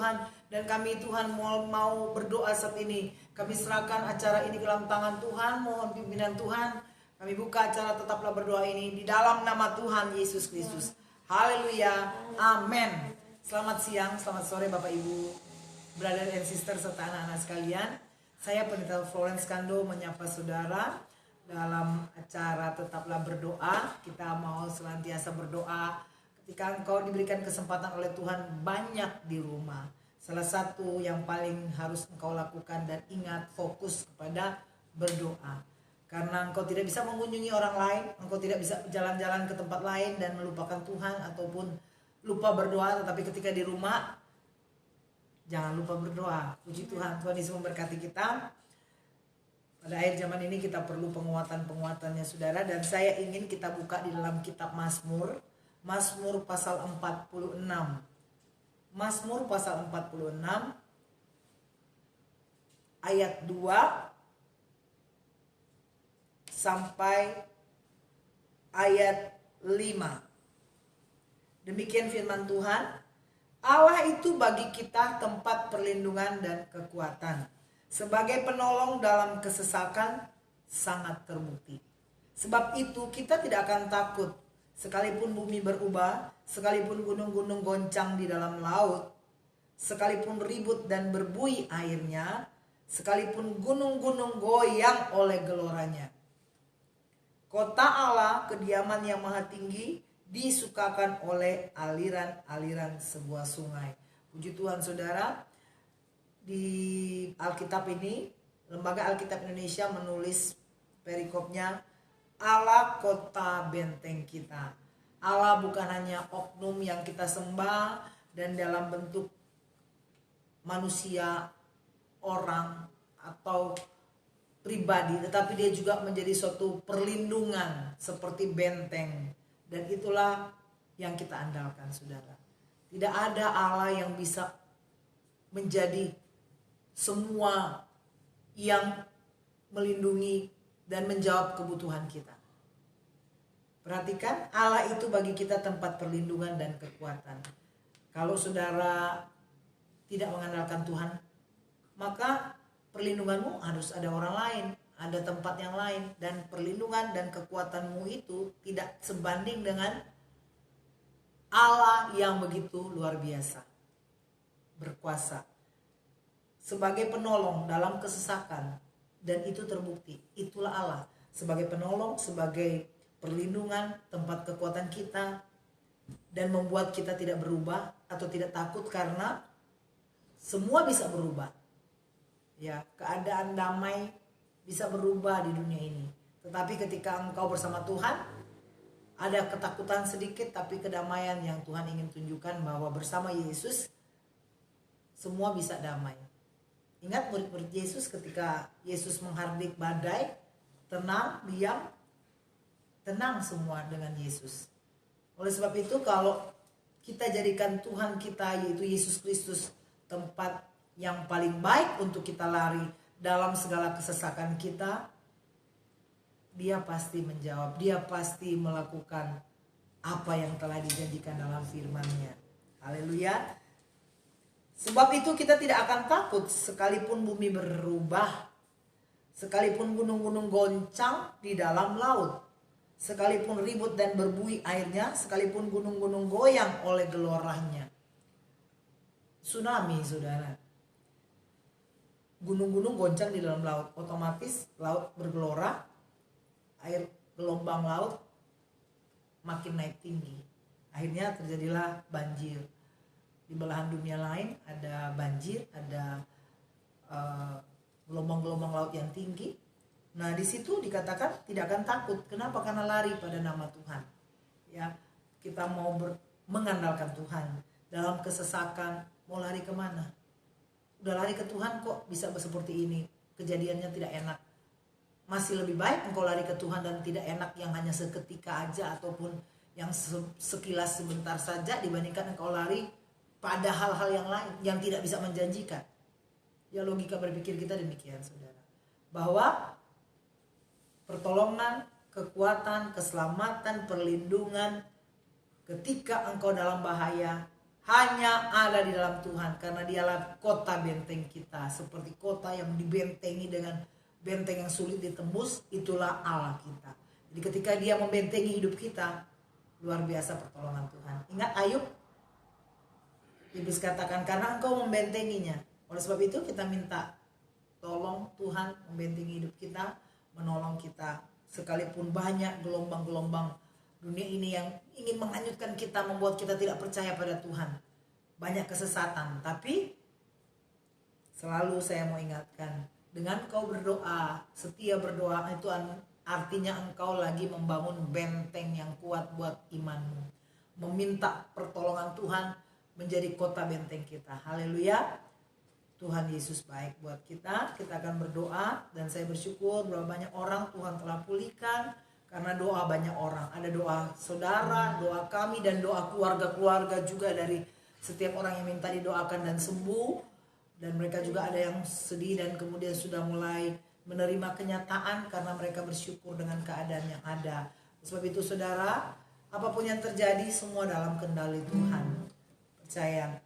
Tuhan, dan kami Tuhan mau berdoa saat ini. Kami serahkan acara ini ke dalam tangan Tuhan, mohon pimpinan Tuhan. Kami buka acara tetaplah berdoa ini di dalam nama Tuhan Yesus Kristus. Haleluya, amin. Selamat siang, selamat sore Bapak Ibu, brother and sister serta anak-anak sekalian. Saya Pendeta Florence Kando menyapa saudara dalam acara tetaplah berdoa. Kita mau senantiasa berdoa ketika engkau diberikan kesempatan oleh Tuhan banyak di rumah. Salah satu yang paling harus engkau lakukan dan ingat, fokus kepada berdoa. Karena engkau tidak bisa mengunjungi orang lain, engkau tidak bisa jalan-jalan ke tempat lain dan melupakan Tuhan ataupun lupa berdoa. Tetapi ketika di rumah, jangan lupa berdoa. Puji Tuhan, Tuhan Yesus memberkati kita. Pada akhir zaman ini kita perlu penguatan-penguatannya saudara. Dan saya ingin kita buka di dalam kitab Mazmur. Mazmur pasal 46. Mazmur pasal 46 ayat 2 sampai ayat 5. Demikian firman Tuhan. Allah itu bagi kita tempat perlindungan dan kekuatan. Sebagai penolong dalam kesesakan sangat terbukti. Sebab itu kita tidak akan takut. Sekalipun bumi berubah, sekalipun gunung-gunung goncang di dalam laut, sekalipun ribut dan berbuih airnya, sekalipun gunung-gunung goyang oleh geloranya. Kota Allah, kediaman yang maha tinggi, disukakan oleh aliran-aliran sebuah sungai. Puji Tuhan saudara, di Alkitab ini, Lembaga Alkitab Indonesia menulis perikopnya, Allah kota benteng kita. Allah bukan hanya oknum yang kita sembah dan dalam bentuk manusia, orang atau pribadi, tetapi dia juga menjadi suatu perlindungan seperti benteng. Dan itulah yang kita andalkan saudara. Tidak ada Allah yang bisa menjadi semua yang melindungi dan menjawab kebutuhan kita. Perhatikan, Allah itu bagi kita tempat perlindungan dan kekuatan. Kalau saudara tidak mengandalkan Tuhan, maka perlindunganmu harus ada orang lain, ada tempat yang lain. Dan perlindungan dan kekuatanmu itu tidak sebanding dengan Allah yang begitu luar biasa, berkuasa. Sebagai penolong dalam kesesakan, dan itu terbukti, itulah Allah sebagai penolong, sebagai perlindungan, tempat kekuatan kita, dan membuat kita tidak berubah atau tidak takut karena semua bisa berubah. Ya, keadaan damai bisa berubah di dunia ini. Tetapi ketika engkau bersama Tuhan, ada ketakutan sedikit tapi kedamaian yang Tuhan ingin tunjukkan bahwa bersama Yesus semua bisa damai. Ingat murid-murid Yesus ketika Yesus menghardik badai, tenang, diam, tenang semua dengan Yesus. Oleh sebab itu kalau kita jadikan Tuhan kita yaitu Yesus Kristus tempat yang paling baik untuk kita lari dalam segala kesesakan kita, dia pasti menjawab, dia pasti melakukan apa yang telah dijanjikan dalam firman-Nya. Haleluya. Sebab itu kita tidak akan takut sekalipun bumi berubah, sekalipun gunung-gunung goncang di dalam laut, sekalipun ribut dan berbuih airnya, sekalipun gunung-gunung goyang oleh geloranya. Tsunami saudara. Gunung-gunung goncang di dalam laut, otomatis laut bergelora, air gelombang laut makin naik tinggi. Akhirnya terjadilah banjir. Di belahan dunia lain ada banjir, ada gelombang-gelombang laut yang tinggi. Nah di situ dikatakan tidak akan takut. Kenapa? Karena lari pada nama Tuhan. Ya, kita mau mengandalkan Tuhan dalam kesesakan. Mau lari kemana? Udah lari ke Tuhan kok bisa seperti ini. Kejadiannya tidak enak. Masih lebih baik engkau lari ke Tuhan dan tidak enak yang hanya seketika aja ataupun yang sekilas sebentar saja dibandingkan engkau lari pada hal-hal yang lain yang tidak bisa menjanjikan. Ya logika berpikir kita demikian saudara. Bahwa pertolongan, kekuatan, keselamatan, perlindungan ketika engkau dalam bahaya hanya ada di dalam Tuhan, karena dialah kota benteng kita. Seperti kota yang dibentengi dengan benteng yang sulit ditembus, itulah Allah kita. Jadi ketika dia membentengi hidup kita, luar biasa pertolongan Tuhan. Ingat Ayub, Iblis katakan karena engkau membentenginya. Oleh sebab itu kita minta tolong Tuhan membentengi hidup kita, menolong kita. Sekalipun banyak gelombang-gelombang dunia ini yang ingin menghanyutkan kita, membuat kita tidak percaya pada Tuhan. Banyak kesesatan, tapi selalu saya mau ingatkan, dengan kau berdoa, setia berdoa, itu artinya engkau lagi membangun benteng yang kuat buat imanmu. Meminta pertolongan Tuhan menjadi kota benteng kita. Haleluya. Tuhan Yesus baik buat kita. Kita akan berdoa, dan saya bersyukur bahwa banyak orang Tuhan telah pulihkan karena doa banyak orang. Ada doa saudara, doa kami, dan doa keluarga-keluarga juga dari setiap orang yang minta didoakan dan sembuh. Dan mereka juga ada yang sedih dan kemudian sudah mulai menerima kenyataan karena mereka bersyukur dengan keadaan yang ada. Sebab itu saudara, apapun yang terjadi semua dalam kendali Tuhan. Percaya